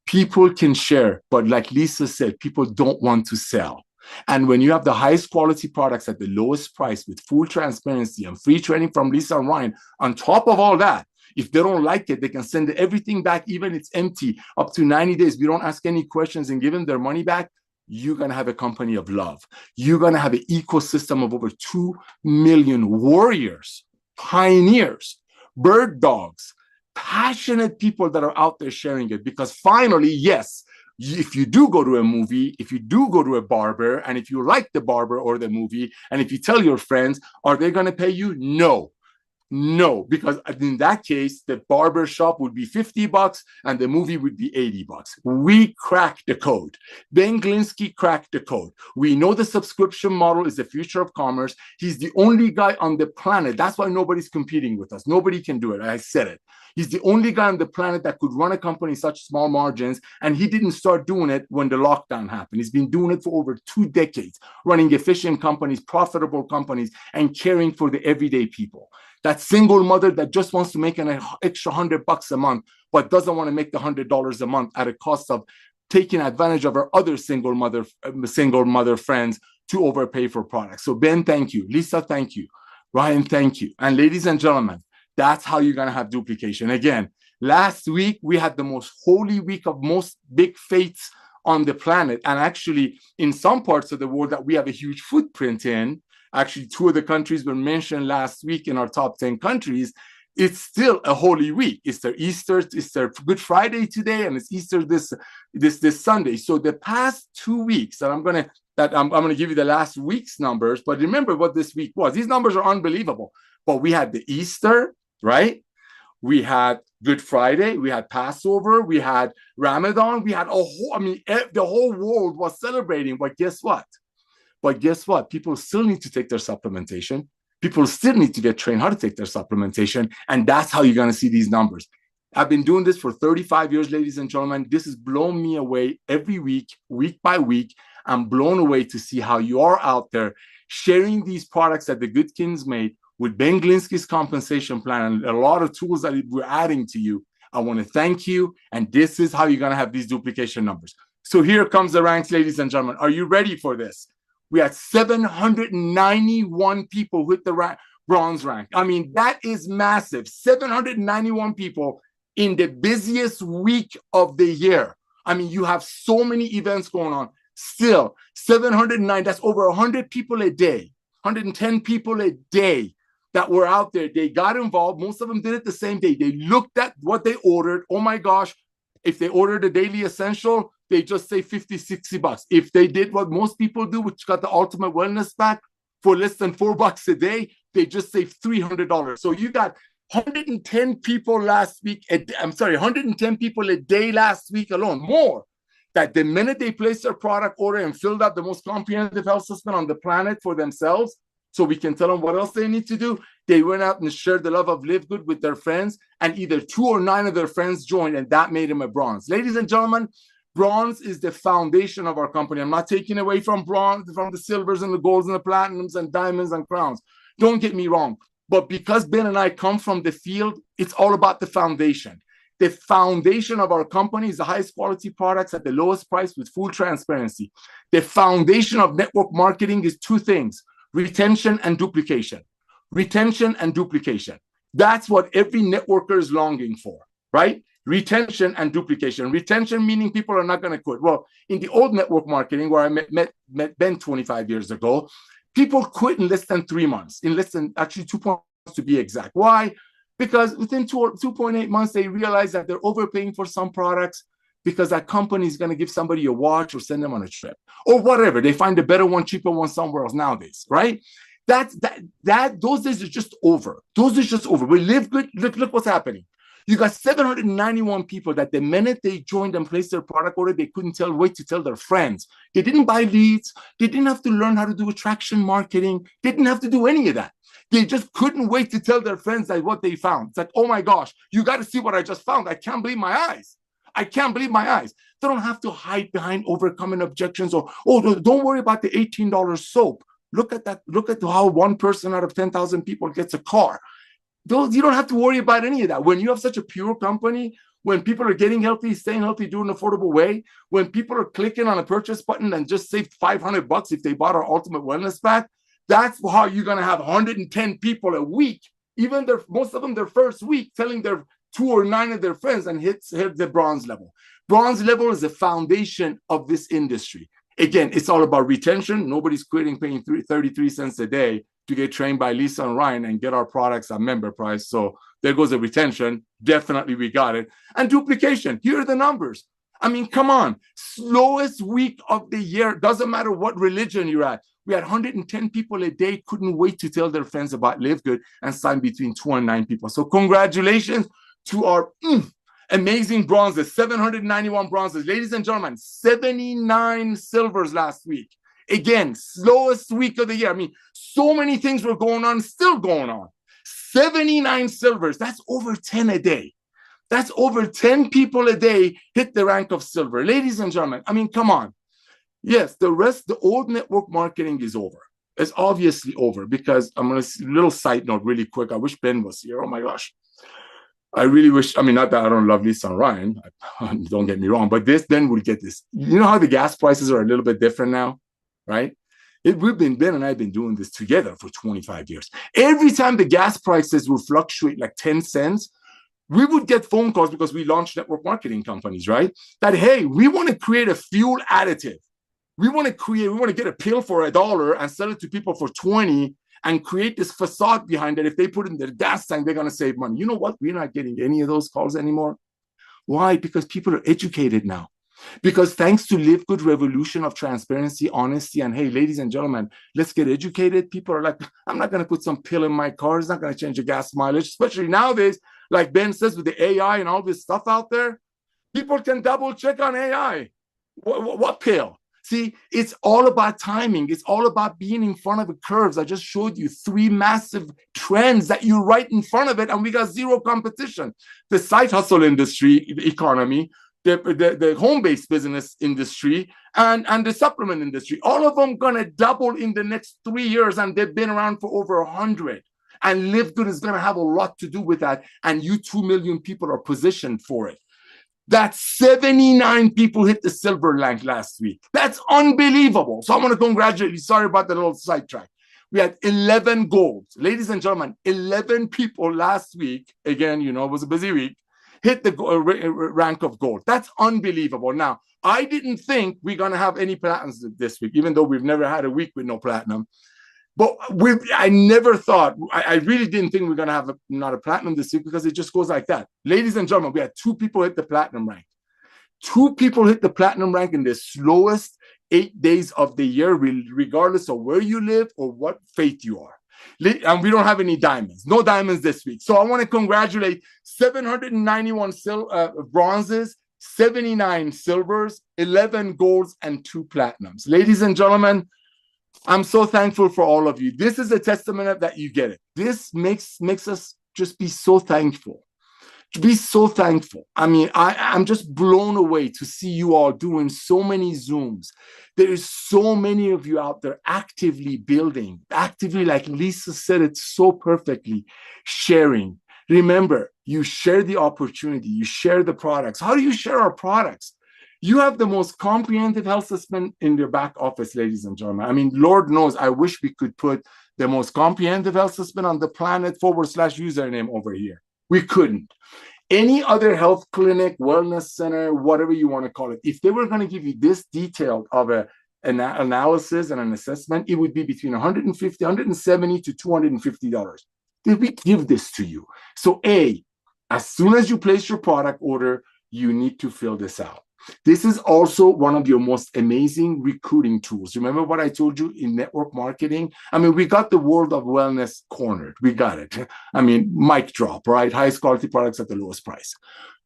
People can share, but like Lisa said, people don't want to sell. And when you have the highest quality products at the lowest price with full transparency and free training from Lisa and Ryan, on top of all that, if they don't like it, they can send everything back, even if it's empty, up to 90 days. We don't ask any questions and give them their money back. You're going to have a company of love. You're going to have an ecosystem of over 2 million warriors, pioneers, bird dogs, passionate people that are out there sharing it. Because finally, yes, if you do go to a movie, if you do go to a barber, and if you like the barber or the movie, and if you tell your friends, are they going to pay you? No. No, because in that case, the barber shop would be $50 and the movie would be $80. We cracked the code. Ben Glinsky cracked the code. We know the subscription model is the future of commerce. He's the only guy on the planet. That's why nobody's competing with us. Nobody can do it. I said it. He's the only guy on the planet that could run a company such small margins, and he didn't start doing it when the lockdown happened. He's been doing it for over 2 decades, running efficient companies, profitable companies, and caring for the everyday people. That single mother that just wants to make an extra $100 a month, but doesn't want to make the $100 a month at a cost of taking advantage of her other single mother friends to overpay for products. So Ben, thank you. Lisa, thank you. Ryan, thank you. And ladies and gentlemen, that's how you're going to have duplication. Again, last week, we had the most holy week of most big faiths on the planet. And actually, in some parts of the world that we have a huge footprint in, actually 2 of the countries were mentioned last week in our top 10 countries, it's still a holy week. It's their Easter, it's their Good Friday today, and it's Easter this Sunday. So the past 2 weeks, and I'm gonna give you the last week's numbers, but remember what this week was. These numbers are unbelievable. But we had the Easter, right? We had Good Friday, we had Passover, we had Ramadan, we had the whole world was celebrating. But guess what? People still need to take their supplementation. People still need to get trained how to take their supplementation. And that's how you're going to see these numbers. I've been doing this for 35 years, ladies and gentlemen. This has blown me away every week, week by week. I'm blown away to see how you are out there sharing these products that the Good Kings made with Ben Glinsky's compensation plan and a lot of tools that we're adding to you. I want to thank you. And this is how you're going to have these duplication numbers. So here comes the ranks, ladies and gentlemen. Are you ready for this? We had 791 people with the bronze rank. I mean, that is massive. 791 people in the busiest week of the year. I mean, you have so many events going on. Still, 709, that's over 100 people a day, 110 people a day that were out there. They got involved. Most of them did it the same day. They looked at what they ordered. Oh my gosh. If they ordered a daily essential, they just say 50, 60 bucks. If they did what most people do, which got the ultimate wellness pack for less than $4 a day, they just save $300. So you got 110 people last week. 110 people a day last week alone, more. That the minute they placed their product order and filled out the most comprehensive health system on the planet for themselves, so we can tell them what else they need to do, they went out and shared the love of Livegood with their friends, and either 2 or 9 of their friends joined, and that made them a bronze. Ladies and gentlemen, bronze is the foundation of our company. I'm not taking away from bronze, from the silvers and the golds and the platinums and diamonds and crowns. Don't get me wrong. But because Ben and I come from the field, it's all about the foundation. The foundation of our company is the highest quality products at the lowest price with full transparency. The foundation of network marketing is 2 things: retention and duplication. Retention and duplication. That's what every networker is longing for, right? Retention and duplication. Retention meaning people are not going to quit. Well, in the old network marketing where I met Ben 25 years ago, people quit in less than 3 months, in less than actually 2 months to be exact. Why? Because within 2.8 months, they realize that they're overpaying for some products because that company is going to give somebody a watch or send them on a trip or whatever. They find a better one, cheaper one somewhere else nowadays, right? Those days are just over. Those are just over. We live good. Look what's happening. You got 791 people that the minute they joined and placed their product order, they couldn't wait to tell their friends. They didn't buy leads. They didn't have to learn how to do attraction marketing. They didn't have to do any of that. They just couldn't wait to tell their friends that what they found. It's like, oh my gosh, you got to see what I just found. I can't believe my eyes. I can't believe my eyes. They don't have to hide behind overcoming objections or, oh, don't worry about the $18 soap. Look at that. Look at how 1 person out of 10,000 people gets a car. You don't have to worry about any of that. When you have such a pure company, when people are getting healthy, staying healthy, doing an affordable way, when people are clicking on a purchase button and just saved $500 if they bought our ultimate wellness pack, that's how you're going to have 110 people a week, even most of them their first week, telling their 2 or 9 of their friends and hit the bronze level. Bronze level is the foundation of this industry. Again, it's all about retention. Nobody's quitting paying 33 cents a day to get trained by Lisa and Ryan and get our products at member price. So there goes the retention. Definitely we got it. And duplication. Here are the numbers. I mean, come on. Slowest week of the year. Doesn't matter what religion you're at. We had 110 people a day, couldn't wait to tell their friends about Livegood and sign between 2 and 9 people. So congratulations to our amazing bronzes, 791 bronzes. Ladies and gentlemen, 79 silvers last week. Again, slowest week of the year. I mean, so many things were going on, still going on. 79 silvers, that's over 10 a day. That's over 10 people a day hit the rank of silver. Ladies and gentlemen, I mean, come on. Yes, the old network marketing is over. It's obviously over because I'm going to, little side note really quick. I wish Ben was here. Oh my gosh. I really wish, I mean, not that I don't love Lisa and Ryan. Don't get me wrong, but Ben will get this. You know how the gas prices are a little bit different now, right? Ben and I have been doing this together for 25 years. Every time the gas prices will fluctuate like 10 cents, we would get phone calls because we launched network marketing companies, right? That, hey, we want to create a fuel additive. We want to get a pill for $1 and sell it to people for 20 and create this facade behind it. If they put it in their gas tank, they're going to save money. You know what? We're not getting any of those calls anymore. Why? Because people are educated now. Because thanks to Livegood revolution of transparency, honesty, and hey, ladies and gentlemen, let's get educated. People are like, I'm not going to put some pill in my car. It's not going to change the gas mileage, especially nowadays, like Ben says, with the AI and all this stuff out there. People can double check on AI. What pill? See, it's all about timing. It's all about being in front of the curves. I just showed you 3 massive trends that you're right in front of it, and we got zero competition. The side hustle industry, economy, the home-based business industry, and the supplement industry. All of them going to double in the next 3 years, and they've been around for over 100. And Livegood is going to have a lot to do with that, and you 2 million people are positioned for it. That's 79 people hit the silver rank last week. That's unbelievable. So I want to congratulate you. Sorry about the little sidetrack. We had 11 golds. Ladies and gentlemen, 11 people last week, again, you know, it was a busy week, hit the rank of gold. That's unbelievable. Now, I didn't think we're going to have any platinums this week, even though we've never had a week with no platinum. But I never thought, I really didn't think we're going to have not a platinum this week, because it just goes like that. Ladies and gentlemen, we had 2 people hit the platinum rank. 2 people hit the platinum rank in the slowest 8 days of the year, regardless of where you live or what faith you are. And we don't have any diamonds. No diamonds this week. So I want to congratulate 791 bronzes, 79 silvers, 11 golds, and 2 platinums. Ladies and gentlemen, I'm so thankful for all of you. This is a testament that you get it. This makes us just be so thankful. To be so thankful. I mean, I'm just blown away to see you all doing so many Zooms. There is so many of you out there actively building, actively, like Lisa said it so perfectly, sharing. Remember, you share the opportunity, you share the products. How do you share our products? You have the most comprehensive health assessment in your back office, ladies and gentlemen. I mean, Lord knows, I wish we could put the most comprehensive health assessment on the planet /username over here. We couldn't. Any other health clinic, wellness center, whatever you want to call it, if they were going to give you this detailed of an analysis and an assessment, it would be between $150, $170 to $250. Did we give this to you? So as soon as you place your product order, you need to fill this out. This is also one of your most amazing recruiting tools. Remember what I told you in network marketing? I mean, we got the world of wellness cornered. We got it. I mean, mic drop, right? Highest quality products at the lowest price.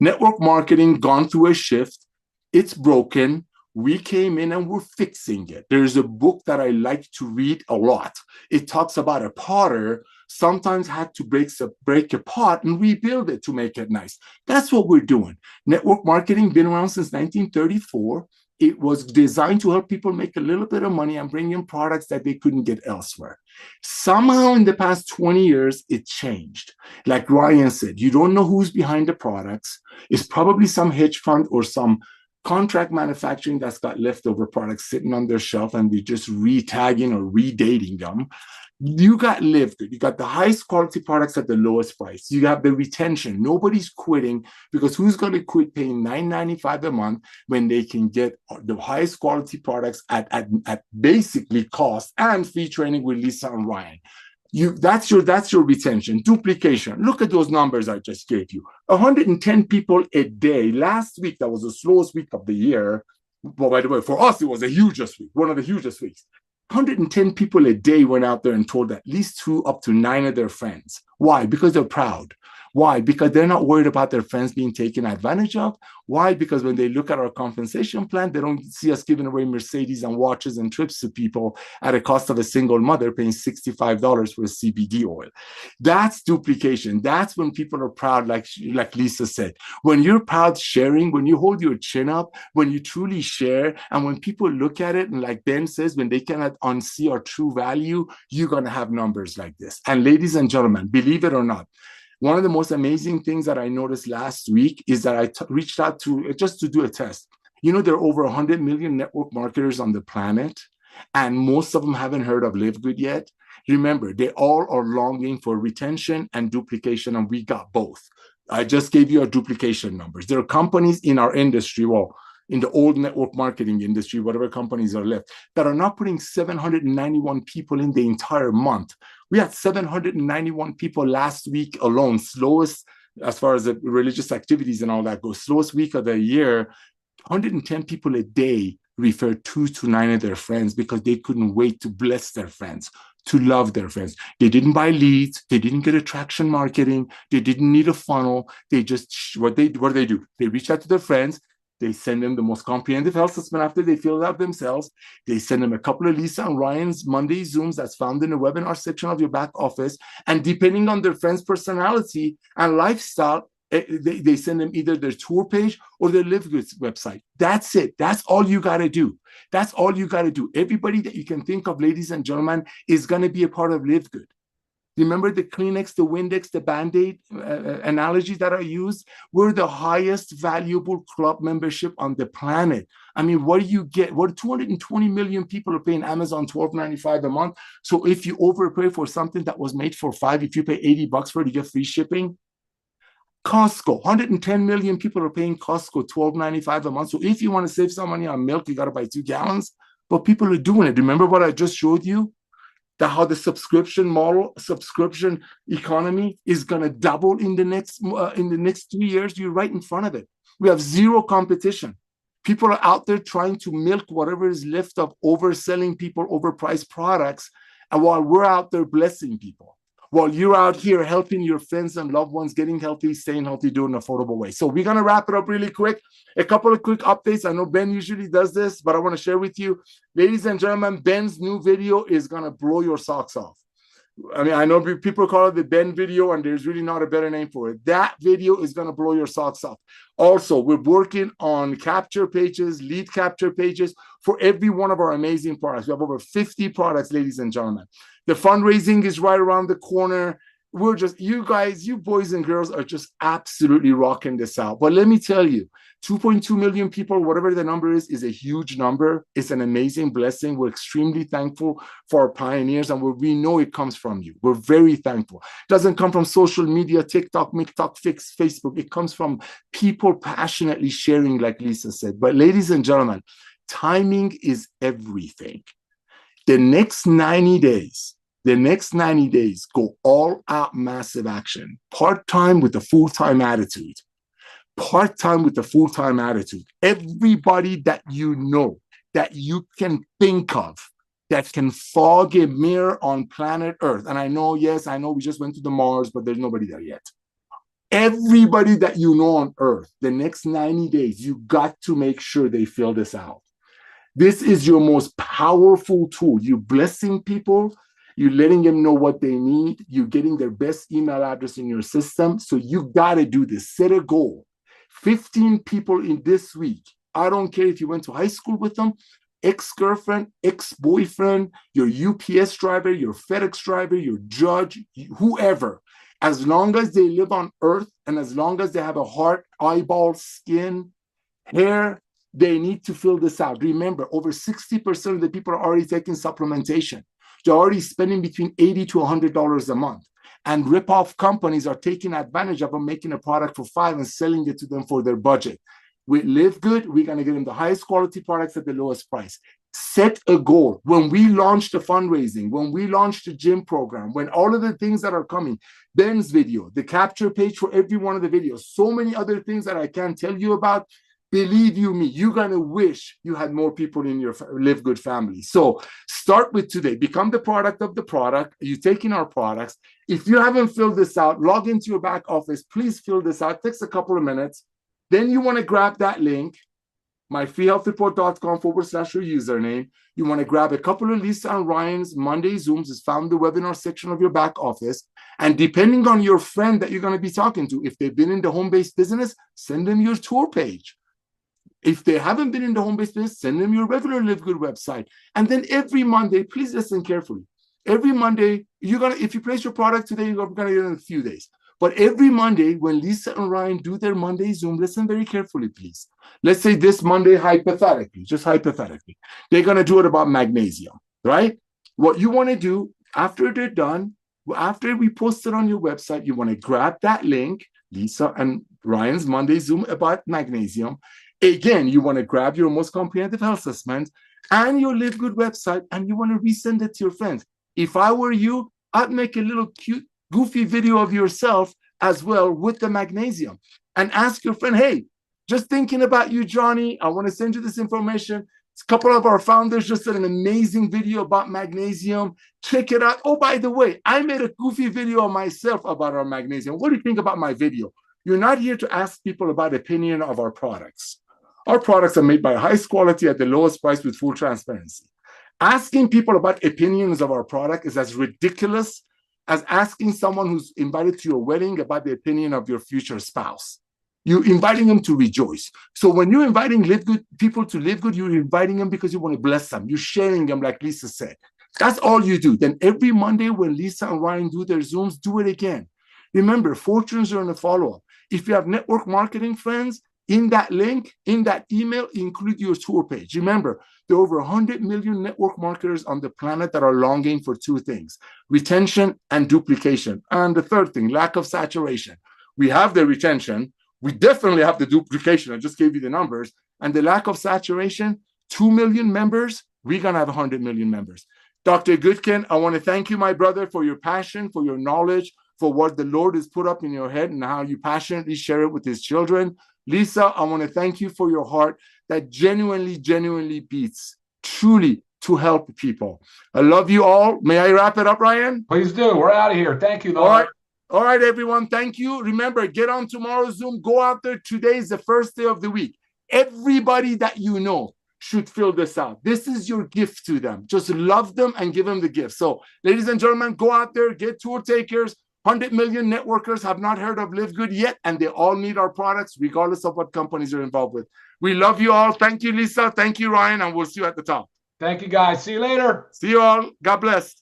Network marketing gone through a shift. It's broken. We came in and we're fixing it. There's a book that I like to read a lot. It talks about a potter sometimes had to break a pot and rebuild it to make it nice. That's what we're doing. Network marketing been around since 1934. It was designed to help people make a little bit of money and bring in products that they couldn't get elsewhere. Somehow in the past 20 years, it changed. Like Ryan said, you don't know who's behind the products. It's probably some hedge fund or some contract manufacturing that's got leftover products sitting on their shelf and we're just retagging or redating them. You got Livegood. You got the highest quality products at the lowest price. You have the retention. Nobody's quitting, because who's going to quit paying $9.95 a month when they can get the highest quality products at basically cost, and free training with Lisa and Ryan? That's your retention. Duplication. Look at those numbers I just gave you. 110 people a day. Last week, that was the slowest week of the year. Well, by the way, for us, it was the hugest week, one of the hugest weeks. 110 people a day went out there and told at least 2 up to 9 of their friends. Why? Because they're proud. Why? Because they're not worried about their friends being taken advantage of. Why? Because when they look at our compensation plan, they don't see us giving away Mercedes and watches and trips to people at a cost of a single mother paying $65 for a CBD oil. That's duplication. That's when people are proud, like Lisa said. When you're proud sharing, when you hold your chin up, when you truly share, and when people look at it, and like Ben says, when they cannot unsee our true value, you're going to have numbers like this. And ladies and gentlemen, believe it or not, one of the most amazing things that I noticed last week is that I reached out to just to do a test. You know, there are over 100 million network marketers on the planet, and most of them haven't heard of Livegood yet. Remember, they all are longing for retention and duplication, and we got both. I just gave you our duplication numbers. There are companies in our industry, well, in the old network marketing industry, whatever companies are left, that are not putting 791 people in the entire month. We had 791 people last week alone, slowest as far as the religious activities and all that goes, slowest week of the year. 110 people a day referred 2 to 9 of their friends because they couldn't wait to bless their friends, to love their friends. They didn't buy leads. They didn't get attraction marketing. They didn't need a funnel. They just, what do they do? They reach out to their friends. They send them the most comprehensive health assessment after they fill it out themselves. They send them a couple of Lisa and Ryan's Monday Zooms that's found in the webinar section of your back office. And depending on their friend's personality and lifestyle, they send them either their tour page or their Livegood website. That's it. That's all you got to do. That's all you got to do. Everybody that you can think of, ladies and gentlemen, is going to be a part of Livegood. Remember the Kleenex, the Windex, the Band-Aid analogies that are used? We're the highest valuable club membership on the planet. I mean, what do you get? What 220 million people are paying Amazon $12.95 a month. So if you overpay for something that was made for $5, if you pay $80 for it, you get free shipping. Costco, 110 million people are paying Costco $12.95 a month. So if you want to save some money on milk, you got to buy 2 gallons. But people are doing it. Remember what I just showed you? How the subscription model, subscription economy is going to double in the next 2 years. You're right in front of it. We have zero competition. People are out there trying to milk whatever is left of overselling people overpriced products, and while we're out there blessing people, while you're out here helping your friends and loved ones getting healthy, staying healthy, doing an affordable way. So we're going to wrap it up really quick. A couple of quick updates. I know Ben usually does this, but I want to share with you. Ladies and gentlemen, Ben's new video is going to blow your socks off. I mean, I know people call it the Ben video, and there's really not a better name for it. That video is going to blow your socks off. Also, we're working on capture pages, lead capture pages for every one of our amazing products. We have over 50 products, ladies and gentlemen. The fundraising is right around the corner. We're just, you guys, you boys and girls are just absolutely rocking this out. But let me tell you, 2.2 million people, whatever the number is a huge number. It's an amazing blessing. We're extremely thankful for our pioneers, and we know it comes from you. We're very thankful. It doesn't come from social media, TikTok, MikTok, Facebook. It comes from people passionately sharing, like Lisa said. But ladies and gentlemen, timing is everything. The next 90 days, go all out massive action. Part-time with a full-time attitude. Part-time with a full-time attitude. Everybody that you know, that you can think of, that can fog a mirror on planet Earth. And I know, yes, I know we just went to the Mars, but there's nobody there yet. Everybody that you know on Earth, the next 90 days, you got to make sure they fill this out. This is your most powerful tool. You're blessing people. You're letting them know what they need. You're getting their best email address in your system. So you got to do this. Set a goal. 15 people in this week. I don't care if you went to high school with them, ex-girlfriend, ex-boyfriend, your UPS driver, your FedEx driver, your judge, whoever. As long as they live on Earth and as long as they have a heart, eyeball, skin, hair, they need to fill this out. Remember, over 60% of the people are already taking supplementation. They're already spending between $80 to $100 a month. And rip-off companies are taking advantage of them, making a product for $5 and selling it to them for their budget. With Livegood, we're going to get them the highest quality products at the lowest price. Set a goal. When we launch the fundraising, when we launch the gym program, when all of the things that are coming, Ben's video, the capture page for every one of the videos, so many other things that I can't tell you about. Believe you me, you're going to wish you had more people in your Livegood family. So start with today. Become the product of the product. You're taking our products. If you haven't filled this out, log into your back office. Please fill this out. It takes a couple of minutes. Then you want to grab that link, myfreehealthreport.com/your username. You want to grab a couple of Lisa and Ryan's Monday Zooms. It's found in the webinar section of your back office. And depending on your friend that you're going to be talking to, if they've been in the home-based business, send them your tour page. If they haven't been in the home-based business, send them your regular Livegood website. And then every Monday, please listen carefully. Every Monday, if you place your product today, you're going to get it in a few days. But every Monday, when Lisa and Ryan do their Monday Zoom, listen very carefully, please. Let's say this Monday, just hypothetically, they're going to do it about magnesium, right? What you want to do after they're done, after we post it on your website, you want to grab that link, Lisa and Ryan's Monday Zoom about magnesium. Again, you want to grab your most comprehensive health assessment and your Livegood website, and you want to resend it to your friends. If I were you, I'd make a little cute, goofy video of yourself as well with the magnesium and ask your friend, hey, just thinking about you, Johnny. I want to send you this information. A couple of our founders just did an amazing video about magnesium. Check it out. Oh, by the way, I made a goofy video of myself about our magnesium. What do you think about my video? You're not here to ask people about opinion of our products. Our products are made by highest quality at the lowest price with full transparency. Asking people about opinions of our product is as ridiculous as asking someone who's invited to your wedding about the opinion of your future spouse. You're inviting them to rejoice. So when you're inviting people to Livegood, you're inviting them because you want to bless them. You're sharing them, like Lisa said. That's all you do. Then every Monday when Lisa and Ryan do their Zooms, do it again. Remember, fortunes are in the follow-up. If you have network marketing friends, in that link, in that email, include your tour page. Remember, there are over 100 million network marketers on the planet that are longing for two things: retention and duplication. And the third thing, lack of saturation. We have the retention. We definitely have the duplication. I just gave you the numbers. And the lack of saturation, 2 million members, we're going to have 100 million members. Dr. Goodkin, I want to thank you, my brother, for your passion, for your knowledge, for what the Lord has put up in your head and how you passionately share it with his children. Lisa, I want to thank you for your heart that genuinely beats, truly, to help people. I love you all. May I wrap it up, Ryan? Please do. We're out of here. Thank you, Lord. All right. All right, everyone. Thank you. Remember, get on tomorrow's Zoom. Go out there. Today is the first day of the week. Everybody that you know should fill this out. This is your gift to them. Just love them and give them the gift. So, ladies and gentlemen, go out there, get tour takers. 100 million networkers have not heard of Livegood yet, and they all need our products, regardless of what companies are involved with. We love you all. Thank you, Lisa. Thank you, Ryan, and we'll see you at the top. Thank you, guys. See you later. See you all. God bless.